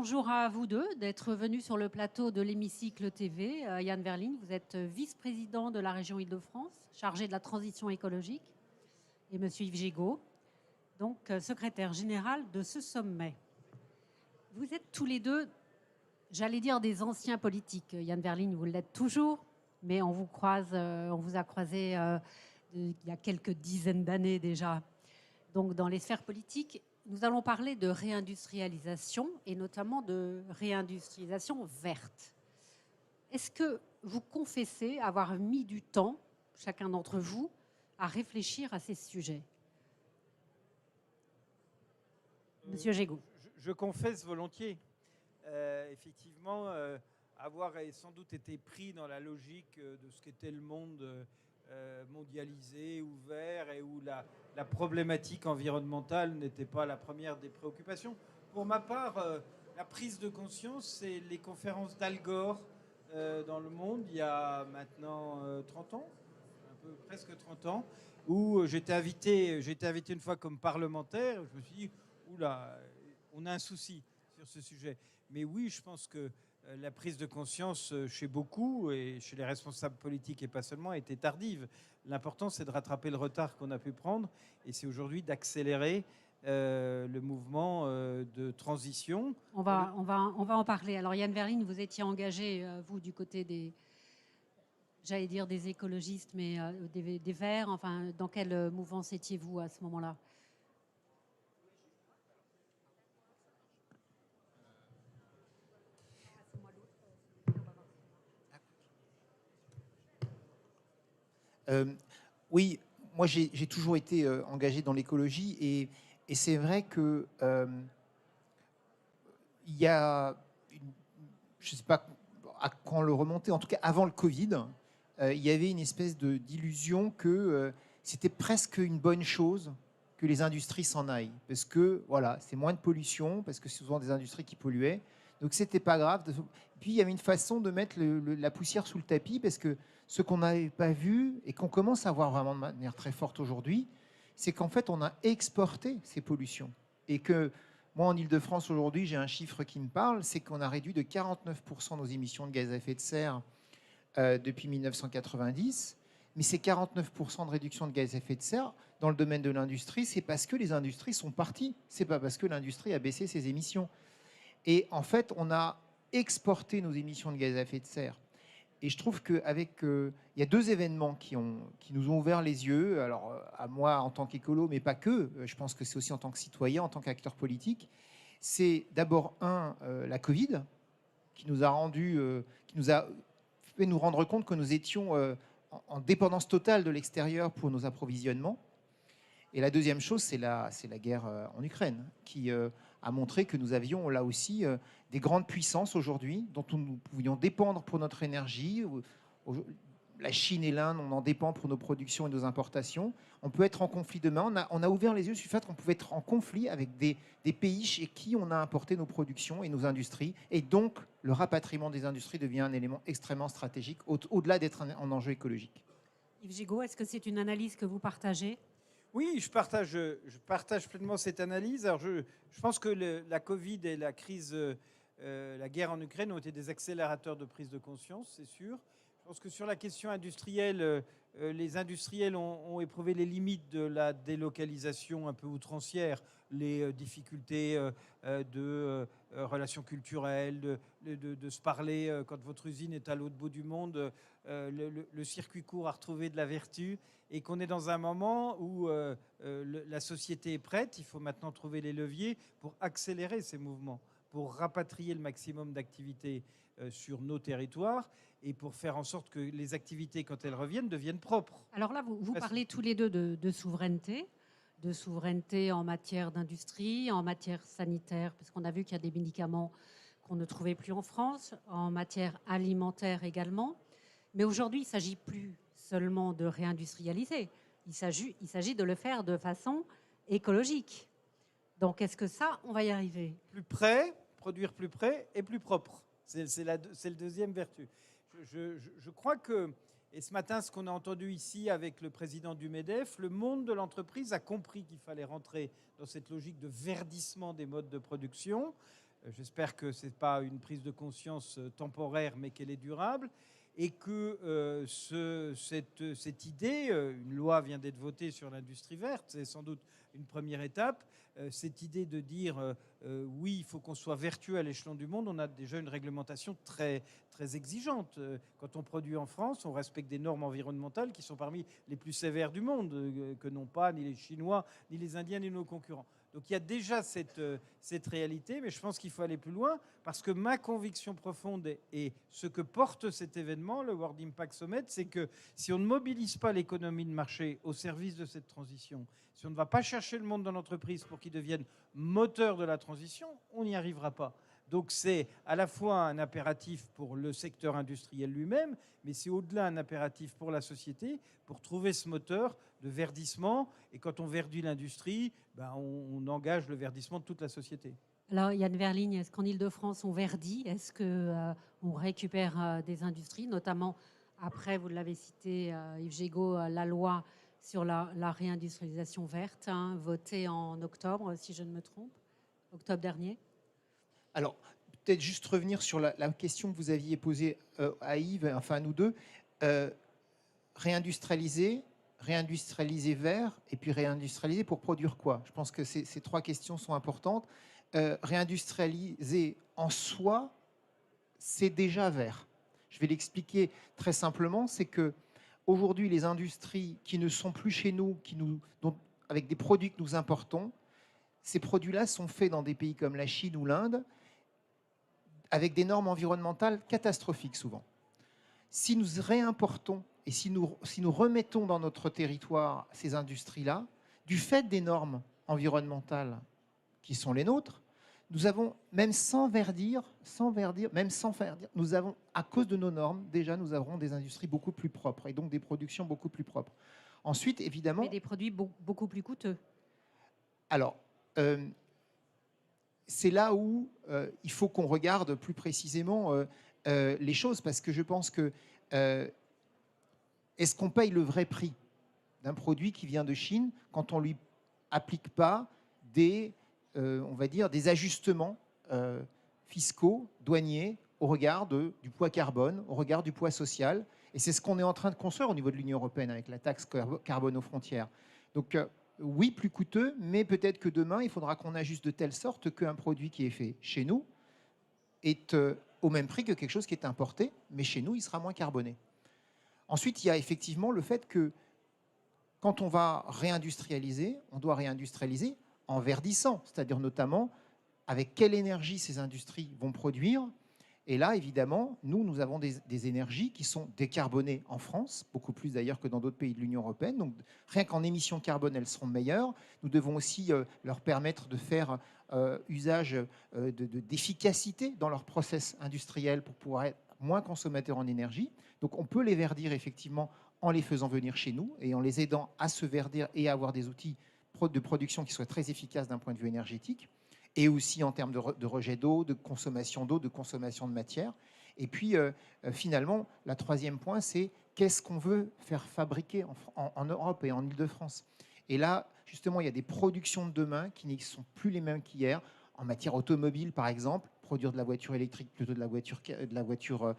Bonjour à vous deux d'être venus sur le plateau de l'Hémicycle TV. Yann Verline, vous êtes vice-président de la région Île-de-France, chargé de la transition écologique, et monsieur Yves Gégaud, donc secrétaire général de ce sommet. Vous êtes tous les deux, j'allais dire, des anciens politiques. Yann Verline, vous l'êtes toujours, mais on vous a croisé il y a quelques dizaines d'années déjà. Donc dans les sphères politiques, nous allons parler de réindustrialisation et notamment de réindustrialisation verte. Est-ce que vous confessez avoir mis du temps, chacun d'entre vous, à réfléchir à ces sujets? Monsieur Gégaud. Je confesse volontiers. Effectivement, avoir sans doute été pris dans la logique de ce qu'était le monde mondialisé, ouvert, et où la problématique environnementale n'était pas la première des préoccupations. Pour ma part, la prise de conscience, c'est les conférences d'Al Gore dans le monde, il y a maintenant 30 ans, presque 30 ans, où j'étais invité une fois comme parlementaire. Je me suis dit, oula, on a un souci sur ce sujet. Mais oui, je pense que la prise de conscience chez beaucoup, et chez les responsables politiques et pas seulement, était tardive. L'important, c'est de rattraper le retard qu'on a pu prendre, et c'est aujourd'hui d'accélérer le mouvement de transition. On va en parler. Alors Yann Verline, vous étiez engagé, vous, du côté des, j'allais dire des écologistes, mais des Verts. Enfin, dans quelle mouvance étiez-vous à ce moment-là? Oui, moi j'ai toujours été engagé dans l'écologie et c'est vrai que il y a, je ne sais pas à quand le remonter, en tout cas avant le Covid, il y avait une espèce d'illusion que c'était presque une bonne chose que les industries s'en aillent, parce que voilà, c'est moins de pollution, parce que c'est souvent des industries qui polluaient, donc c'était pas grave. Puis il y avait une façon de mettre la poussière sous le tapis, parce que ce qu'on n'avait pas vu et qu'on commence à voir vraiment de manière très forte aujourd'hui, c'est qu'en fait on a exporté ces pollutions, et que moi en Ile-de-France aujourd'hui j'ai un chiffre qui me parle, c'est qu'on a réduit de 49% nos émissions de gaz à effet de serre depuis 1990. Mais ces 49% de réduction de gaz à effet de serre dans le domaine de l'industrie, c'est parce que les industries sont parties. C'est pas parce que l'industrie a baissé ses émissions. Et en fait, on a exporté nos émissions de gaz à effet de serre. Et je trouve qu'avec, il y a deux événements qui nous ont ouvert les yeux. Alors à moi en tant qu'écolo, mais pas que. Je pense que c'est aussi en tant que citoyen, en tant qu'acteur politique. C'est d'abord la Covid qui nous a rendu, qui nous a fait nous rendre compte que nous étions en dépendance totale de l'extérieur pour nos approvisionnements. Et la deuxième chose, c'est la guerre en Ukraine, qui a montré que nous avions là aussi des grandes puissances aujourd'hui dont nous pouvions dépendre pour notre énergie. La Chine et l'Inde, on en dépend pour nos productions et nos importations. On peut être en conflit demain. On a ouvert les yeux sur le fait qu'on pouvait être en conflit avec des pays chez qui on a importé nos productions et nos industries. Et donc, le rapatriement des industries devient un élément extrêmement stratégique, au-delà d'être un enjeu écologique. Yves Gégaud, est-ce que c'est une analyse que vous partagez? Oui, je partage pleinement cette analyse. Alors je pense que la Covid et la crise, la guerre en Ukraine ont été des accélérateurs de prise de conscience, c'est sûr. Je pense que sur la question industrielle, les industriels ont éprouvé les limites de la délocalisation un peu outrancière, les difficultés de relations culturelles, de se parler quand votre usine est à l'autre bout du monde, le circuit court à retrouver de la vertu, et qu'on est dans un moment où la société est prête. Il faut maintenant trouver les leviers pour accélérer ces mouvements, pour rapatrier le maximum d'activités sur nos territoires et pour faire en sorte que les activités, quand elles reviennent, deviennent propres. Alors là, vous parlez tous les deux de souveraineté en matière d'industrie, en matière sanitaire, parce qu'on a vu qu'il y a des médicaments qu'on ne trouvait plus en France, en matière alimentaire également. Mais aujourd'hui, il ne s'agit plus seulement de réindustrialiser, il s'agit de le faire de façon écologique. Donc est-ce que ça, on va y arriver? Plus près, produire plus près et plus propre. C'est le deuxième vertu. Je crois que, et ce matin, ce qu'on a entendu ici avec le président du MEDEF, le monde de l'entreprise a compris qu'il fallait rentrer dans cette logique de verdissement des modes de production. J'espère que ce n'est pas une prise de conscience temporaire, mais qu'elle est durable. Et que cette idée, une loi vient d'être votée sur l'industrie verte, c'est sans doute une première étape. Cette idée de dire oui, il faut qu'on soit vertueux à l'échelon du monde, on a déjà une réglementation très, très exigeante. Quand on produit en France, on respecte des normes environnementales qui sont parmi les plus sévères du monde, que n'ont pas ni les Chinois, ni les Indiens, ni nos concurrents. Donc il y a déjà cette réalité, mais je pense qu'il faut aller plus loin, parce que ma conviction profonde et ce que porte cet événement, le World Impact Summit, c'est que si on ne mobilise pas l'économie de marché au service de cette transition, si on ne va pas chercher le monde dans l'entreprise pour qu'il devienne moteur de la transition, on n'y arrivera pas. Donc c'est à la fois un impératif pour le secteur industriel lui-même, mais c'est au-delà un impératif pour la société, pour trouver ce moteur de verdissement. Et quand on verdit l'industrie, on engage le verdissement de toute la société. Alors, Yann Verligne, est-ce qu'en Ile-de-France, on verdit? Est-ce qu'on récupère des industries, notamment après, vous l'avez cité, Yves Gégaud, la loi sur la réindustrialisation verte, votée en octobre, si je ne me trompe, octobre dernier? Alors, peut-être juste revenir sur la question que vous aviez posée à Yves, enfin à nous deux. Réindustrialiser vert, et puis réindustrialiser pour produire quoi? Je pense que ces trois questions sont importantes. Réindustrialiser en soi, c'est déjà vert. Je vais l'expliquer très simplement, c'est que aujourd'hui, les industries qui ne sont plus chez nous, avec des produits que nous importons, ces produits-là sont faits dans des pays comme la Chine ou l'Inde, avec des normes environnementales catastrophiques souvent. Si nous réimportons et si nous remettons dans notre territoire ces industries-là, du fait des normes environnementales qui sont les nôtres, nous avons, même sans verdir, nous avons, à cause de nos normes, déjà, nous aurons des industries beaucoup plus propres et donc des productions beaucoup plus propres. Ensuite, évidemment... Mais des produits beaucoup plus coûteux. Alors, c'est là où il faut qu'on regarde plus précisément les choses, parce que je pense que est-ce qu'on paye le vrai prix d'un produit qui vient de Chine quand on ne lui applique pas on va dire, des ajustements fiscaux, douaniers, au regard du poids carbone, au regard du poids social? Et c'est ce qu'on est en train de construire au niveau de l'Union européenne avec la taxe carbone aux frontières. Donc, oui, plus coûteux, mais peut-être que demain, il faudra qu'on ajuste de telle sorte qu'un produit qui est fait chez nous est au même prix que quelque chose qui est importé, mais chez nous, il sera moins carboné. Ensuite, il y a effectivement le fait que quand on va réindustrialiser, on doit réindustrialiser en verdissant, c'est-à-dire notamment avec quelle énergie ces industries vont produire. Et là, évidemment, nous avons des énergies qui sont décarbonées en France, beaucoup plus d'ailleurs que dans d'autres pays de l'Union européenne. Donc, rien qu'en émissions carbone, elles seront meilleures. Nous devons aussi leur permettre de faire usage d'efficacité dans leur process industriel pour pouvoir être moins consommateurs en énergie. Donc, on peut les verdir effectivement en les faisant venir chez nous et en les aidant à se verdir et à avoir des outils de production qui soient très efficaces d'un point de vue énergétique, et aussi en termes de rejet d'eau, de consommation de matière. Et puis, finalement, le troisième point, c'est qu'est-ce qu'on veut faire fabriquer en Europe et en Île-de-France. Et là, justement, il y a des productions de demain qui ne sont plus les mêmes qu'hier. En matière automobile, par exemple, produire de la voiture électrique plutôt de la voiture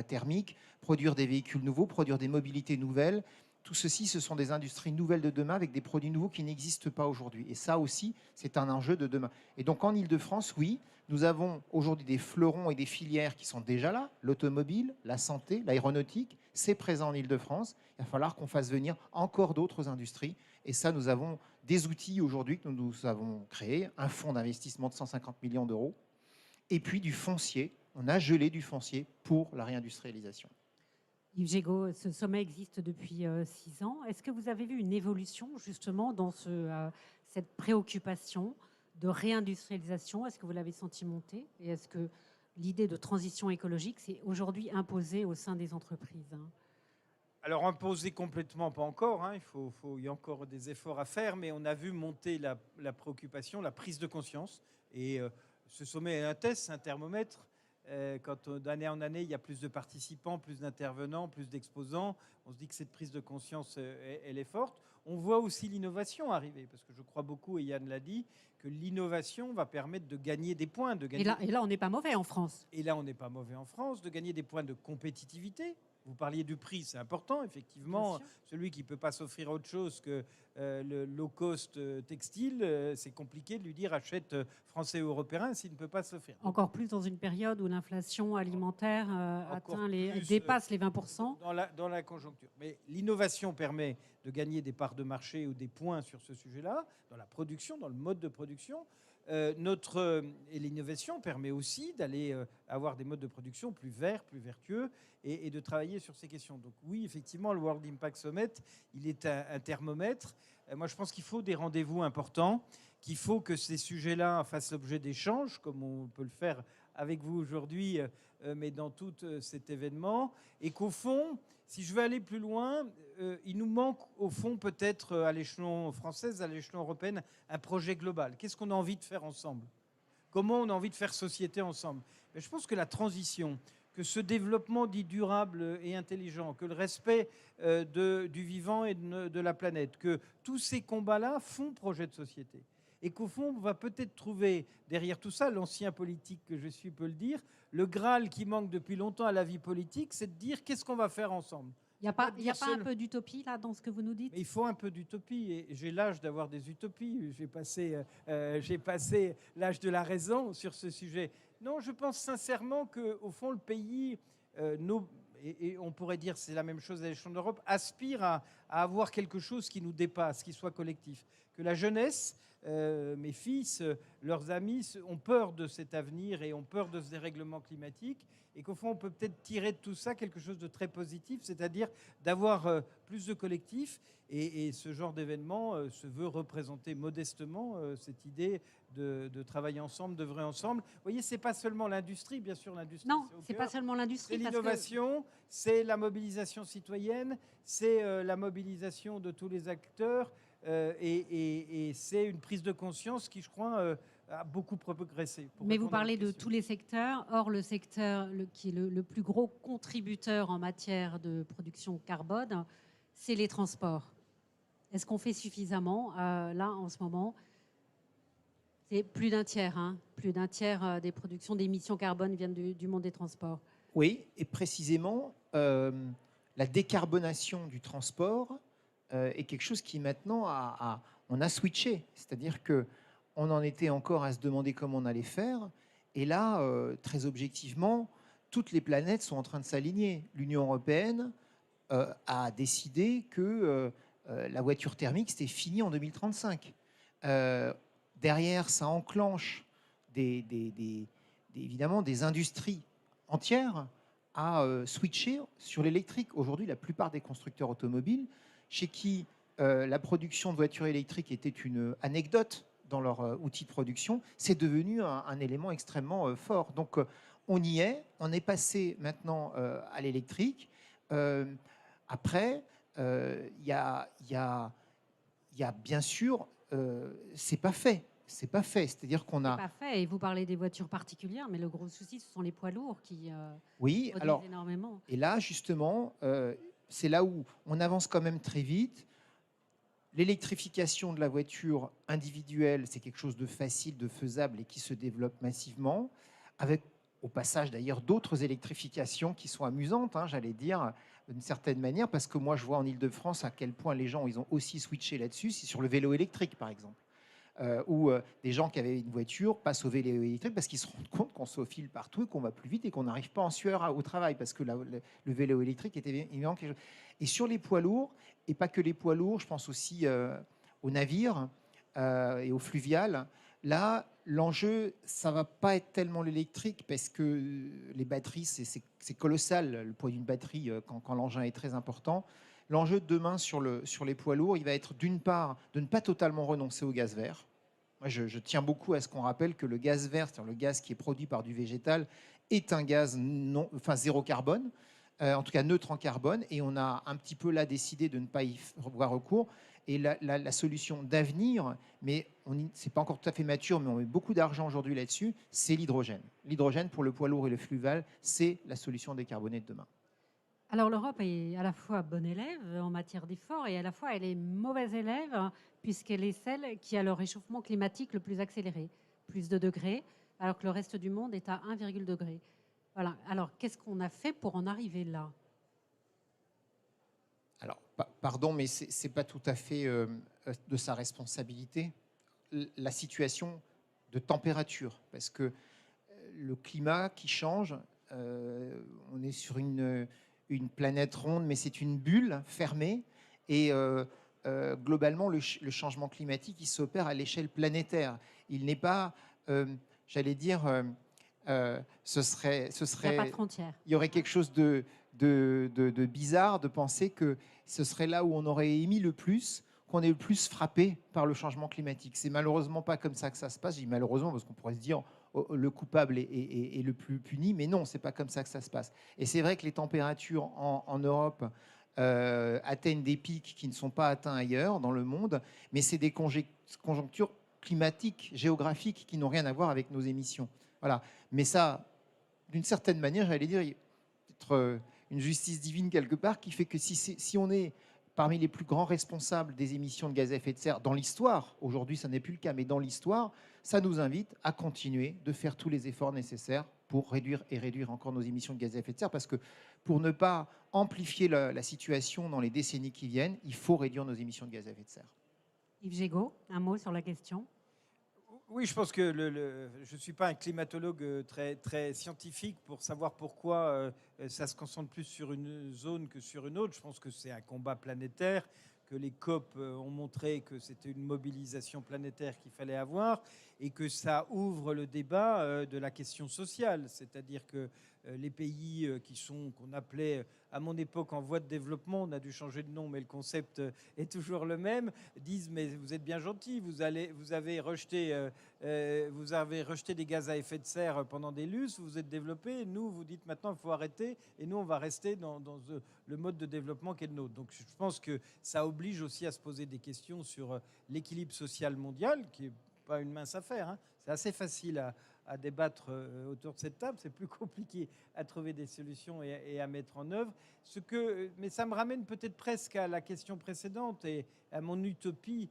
thermique, produire des véhicules nouveaux, produire des mobilités nouvelles. Tout ceci, ce sont des industries nouvelles de demain avec des produits nouveaux qui n'existent pas aujourd'hui. Et ça aussi, c'est un enjeu de demain. Et donc en Île-de-France, oui, nous avons aujourd'hui des fleurons et des filières qui sont déjà là. L'automobile, la santé, l'aéronautique, c'est présent en Île-de-France. Il va falloir qu'on fasse venir encore d'autres industries. Et ça, nous avons des outils aujourd'hui que nous avons créés, un fonds d'investissement de 150 millions d'euros, et puis du foncier. On a gelé du foncier pour la réindustrialisation. Yves Gégaud, ce sommet existe depuis 6 ans. Est-ce que vous avez vu une évolution justement dans cette préoccupation de réindustrialisation? Est-ce que vous l'avez senti monter? Et est-ce que l'idée de transition écologique s'est aujourd'hui imposée au sein des entreprises? Alors imposée complètement, pas encore. Il y a encore des efforts à faire, mais on a vu monter la préoccupation, la prise de conscience. Et ce sommet est un test, c'est un thermomètre. Quand d'année en année, il y a plus de participants, plus d'intervenants, plus d'exposants, on se dit que cette prise de conscience, elle est forte. On voit aussi l'innovation arriver, parce que je crois beaucoup, et Yann l'a dit, que l'innovation va permettre de gagner des points. Et là, on n'est pas mauvais en France. Et là, on n'est pas mauvais en France, de gagner des points de compétitivité. Vous parliez du prix, c'est important, effectivement. Celui qui ne peut pas s'offrir autre chose que le low-cost textile, c'est compliqué de lui dire achète français ou européen s'il ne peut pas s'offrir. Encore plus dans une période où l'inflation alimentaire dépasse les 20%. Dans la conjoncture. Mais l'innovation permet de gagner des parts de marché ou des points sur ce sujet-là, dans la production, dans le mode de production. Et l'innovation permet aussi d'aller avoir des modes de production plus verts, plus vertueux et de travailler sur ces questions. Donc oui, effectivement, le World Impact Summit, il est un thermomètre. Moi, je pense qu'il faut des rendez-vous importants, qu'il faut que ces sujets-là fassent l'objet d'échanges, comme on peut le faire avec vous aujourd'hui, mais dans tout cet événement. Et qu'au fond, si je veux aller plus loin, il nous manque au fond peut-être à l'échelon français, à l'échelon européen, un projet global. Qu'est-ce qu'on a envie de faire ensemble? Comment on a envie de faire société ensemble? Mais je pense que la transition, que ce développement dit durable et intelligent, que le respect du vivant et de la planète, que tous ces combats-là font projet de société. Et qu'au fond, on va peut-être trouver derrière tout ça, l'ancien politique que je suis peut le dire, le Graal qui manque depuis longtemps à la vie politique, c'est de dire qu'est-ce qu'on va faire ensemble. Il n'y a pas un peu d'utopie là dans ce que vous nous dites? Mais il faut un peu d'utopie. Et j'ai l'âge d'avoir des utopies. J'ai passé l'âge de la raison sur ce sujet. Non, je pense sincèrement qu'au fond, le pays, et on pourrait dire c'est la même chose à l'échelon d'Europe, aspire à avoir quelque chose qui nous dépasse, qui soit collectif. Que la jeunesse, mes fils, leurs amis ont peur de cet avenir et ont peur de ce dérèglement climatique. Et qu'au fond, on peut peut-être tirer de tout ça quelque chose de très positif, c'est-à-dire d'avoir plus de collectifs. Et ce genre d'événement se veut représenter modestement cette idée de travailler ensemble, d'œuvrer ensemble. Vous voyez, c'est pas seulement l'industrie, bien sûr, l'industrie. Non, c'est pas seulement l'industrie. C'est l'innovation, c'est la mobilisation citoyenne, c'est la mobilisation de tous les acteurs. Et c'est une prise de conscience qui, je crois, a beaucoup progressé. Mais vous parlez de tous les secteurs. Or, le secteur qui est le plus gros contributeur en matière de production carbone, c'est les transports. Est-ce qu'on fait suffisamment là, en ce moment? C'est plus d'un tiers. Plus d'un tiers des productions d'émissions carbone viennent du monde des transports. Oui, et précisément, la décarbonation du transport est quelque chose qui maintenant on a switché. C'est-à-dire qu'on en était encore à se demander comment on allait faire. Et là, très objectivement, toutes les planètes sont en train de s'aligner. L'Union européenne a décidé que la voiture thermique, c'était fini en 2035. Derrière, ça enclenche évidemment des industries entières à switcher sur l'électrique. Aujourd'hui, la plupart des constructeurs automobiles, chez qui la production de voitures électriques était une anecdote dans leur outil de production, c'est devenu un élément extrêmement fort. Donc on y est, on est passé maintenant à l'électrique. Après, il y a bien sûr, c'est pas fait. C'est pas fait, c'est-à-dire qu'on a. C'est pas fait. Et vous parlez des voitures particulières, mais le gros souci, ce sont les poids lourds qui oui, alors, énormément. Et là, justement, c'est là où on avance quand même très vite. L'électrification de la voiture individuelle, c'est quelque chose de facile, de faisable et qui se développe massivement, avec au passage d'ailleurs d'autres électrifications qui sont amusantes, j'allais dire, d'une certaine manière, parce que moi je vois en Île-de-France à quel point les gens ils ont aussi switché là-dessus, c'est sur le vélo électrique par exemple. Où des gens qui avaient une voiture passent au vélo électrique parce qu'ils se rendent compte qu'on se faufile partout et qu'on va plus vite et qu'on n'arrive pas en sueur au travail parce que le vélo électrique était évidemment quelque chose. Et sur les poids lourds, et pas que les poids lourds, je pense aussi aux navires et aux fluviales. Là, l'enjeu, ça va pas être tellement l'électrique parce que les batteries, c'est colossal le poids d'une batterie quand l'engin est très important. L'enjeu de demain sur les poids lourds, il va être d'une part de ne pas totalement renoncer au gaz vert. Moi, je tiens beaucoup à ce qu'on rappelle que le gaz vert, c'est-à-dire le gaz qui est produit par du végétal, est un gaz zéro carbone, en tout cas neutre en carbone, et on a un petit peu là décidé de ne pas y avoir recours. Et la solution d'avenir, mais ce n'est pas encore tout à fait mature, mais on met beaucoup d'argent aujourd'hui là-dessus, c'est l'hydrogène. L'hydrogène pour le poids lourd et le fluvial, c'est la solution décarbonée de demain. Alors l'Europe est à la fois bonne élève en matière d'effort et à la fois elle est mauvaise élève puisqu'elle est celle qui a le réchauffement climatique le plus accéléré, plus de degrés, alors que le reste du monde est à 1,2 degré. Voilà. Alors qu'est-ce qu'on a fait pour en arriver là? Alors, pardon, mais ce n'est pas tout à fait de sa responsabilité, la situation de température, parce que le climat qui change, on est sur une planète ronde, mais c'est une bulle fermée, et globalement, le changement climatique, il s'opère à l'échelle planétaire. Il n'est pas, j'allais dire, ce serait, Il n'y a pas de frontière. il y aurait quelque chose de bizarre de penser que ce serait là où on aurait émis le plus, qu'on est le plus frappé par le changement climatique. C'est malheureusement pas comme ça que ça se passe. Je dis malheureusement parce qu'on pourrait se dire le coupable est le plus puni, mais non, c'est pas comme ça que ça se passe. Et c'est vrai que les températures en Europe atteignent des pics qui ne sont pas atteints ailleurs dans le monde, mais c'est des conjonctures climatiques, géographiques qui n'ont rien à voir avec nos émissions. Voilà. Mais ça, d'une certaine manière, j'allais dire, il y a peut-être une justice divine quelque part qui fait que si on est parmi les plus grands responsables des émissions de gaz à effet de serre dans l'histoire, aujourd'hui ça n'est plus le cas, mais dans l'histoire, ça nous invite à continuer de faire tous les efforts nécessaires pour réduire encore nos émissions de gaz à effet de serre, parce que pour ne pas amplifier la situation dans les décennies qui viennent, il faut réduire nos émissions de gaz à effet de serre. Yves Gégaud, un mot sur la question? Oui, je pense que je ne suis pas un climatologue très scientifique pour savoir pourquoi ça se concentre plus sur une zone que sur une autre. Je pense que c'est un combat planétaire, que les COP ont montré que c'était une mobilisation planétaire qu'il fallait avoir et que ça ouvre le débat de la question sociale. C'est-à-dire que les pays qu'on appelait à mon époque en voie de développement, on a dû changer de nom, mais le concept est toujours le même, disent mais vous êtes bien gentil, vous avez rejeté des gaz à effet de serre pendant des lustres, vous êtes développé, nous vous dites maintenant il faut arrêter, et nous on va rester dans le mode de développement qui est le nôtre. Donc je pense que ça oblige aussi à se poser des questions sur l'équilibre social mondial, qui n'est pas une mince affaire, hein. C'est assez facile à débattre autour de cette table, c'est plus compliqué à trouver des solutions et à mettre en œuvre. Mais ça me ramène peut-être presque à la question précédente et à mon utopie,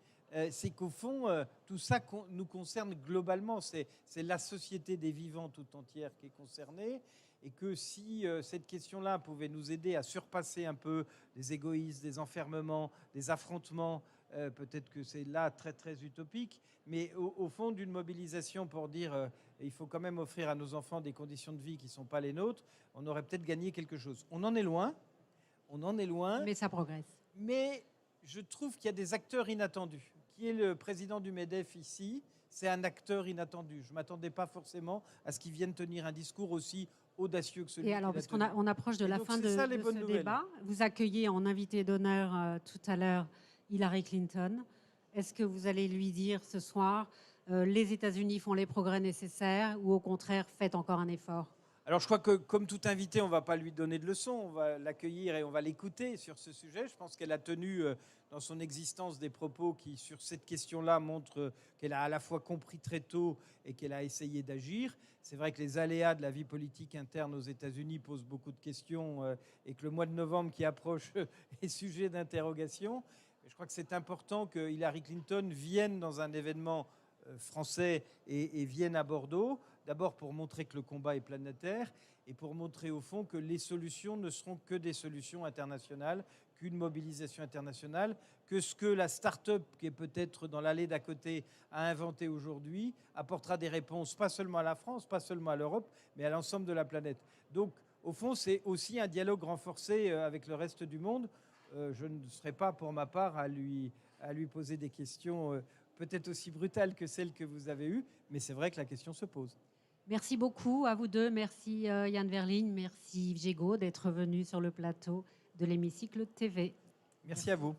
c'est qu'au fond, tout ça nous concerne globalement. C'est la société des vivants tout entière qui est concernée, et que si cette question-là pouvait nous aider à surpasser un peu les égoïsmes, des enfermements, des affrontements, peut-être que c'est là très très utopique, mais au fond d'une mobilisation pour dire il faut quand même offrir à nos enfants des conditions de vie qui ne sont pas les nôtres, on aurait peut-être gagné quelque chose. On en est loin, mais ça progresse. Mais je trouve qu'il y a des acteurs inattendus. Qui est le président du MEDEF ici, c'est un acteur inattendu. Je ne m'attendais pas forcément à ce qu'il vienne tenir un discours aussi audacieux que celui-là. Et alors, parce qu'on approche de la fin de ce débat, vous accueillez en invité d'honneur tout à l'heure Hillary Clinton. Est-ce que vous allez lui dire ce soir, les États-Unis font les progrès nécessaires, ou au contraire, faites encore un effort? Alors je crois que comme tout invité, on ne va pas lui donner de leçons, on va l'accueillir et on va l'écouter sur ce sujet. Je pense qu'elle a tenu dans son existence des propos qui, sur cette question-là, montrent qu'elle a à la fois compris très tôt et qu'elle a essayé d'agir. C'est vrai que les aléas de la vie politique interne aux États-Unis posent beaucoup de questions et que le mois de novembre qui approche est sujet d'interrogation. Je crois que c'est important que Hillary Clinton vienne dans un événement français et vienne à Bordeaux. D'abord pour montrer que le combat est planétaire et pour montrer au fond que les solutions ne seront que des solutions internationales, qu'une mobilisation internationale, que ce que la start-up qui est peut-être dans l'allée d'à côté a inventé aujourd'hui apportera des réponses pas seulement à la France, pas seulement à l'Europe, mais à l'ensemble de la planète. Donc au fond c'est aussi un dialogue renforcé avec le reste du monde. Je ne serai pas pour ma part à lui poser des questions peut-être aussi brutales que celles que vous avez eues, mais c'est vrai que la question se pose. Merci beaucoup à vous deux. Merci Yann Verligne, merci Yves Gégaud d'être venu sur le plateau de l'Hémicycle TV. Merci à vous.